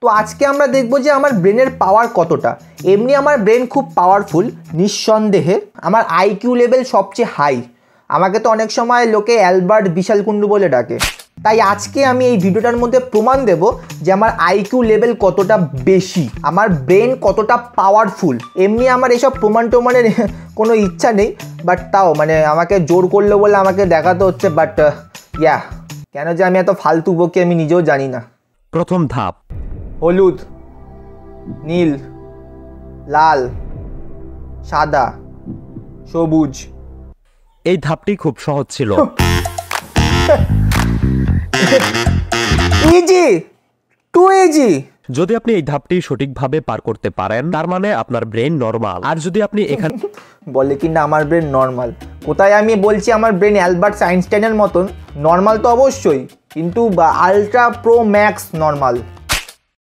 তো আজকে আমরা দেখব যে আমার ব্রেনের পাওয়ার কতটা। এমনি আমার ব্রেন খুব পাওয়ারফুল নিঃসন্দেহে, আমার আইকিউ লেভেল সবচেয়ে হাই। আমাকে তো অনেক সময় লোকে অ্যালবার্ট বিশালকুণ্ডু বলে ডাকে। তাই আজকে আমি এই ভিডিওটার মধ্যে প্রমাণ দেব যে আমার আইকিউ লেভেল কতটা বেশি, আমার ব্রেন কতটা পাওয়ারফুল। এমনি আমার এসব প্রমাণ টমানের কোনো ইচ্ছা নেই, বাট তাও মানে আমাকে জোর করলো বলে আমাকে দেখাতে হচ্ছে। বাট কেন যে আমি এত ফালতু বকি আমি নিজেও জানি না। প্রথম ধাপ, হলুদ, নীল, লাল, সাদা, সবুজ। এই ধাপটি খুব সহজ ছিল। Easy, too easy. যদি আপনি এই ধাপটি সঠিকভাবে পার করতে পারেন তার মানে আপনার ব্রেন নরমাল। আর যদি আপনি এখানে বলে কি না আমার ব্রেন নর্মাল, কোথায় আমি বলছি আমার ব্রেন অ্যালবার্ট আইনস্টাইনের মতন নর্মাল? তো অবশ্যই, কিন্তু আলট্রা প্রো ম্যাক্স নর্মাল।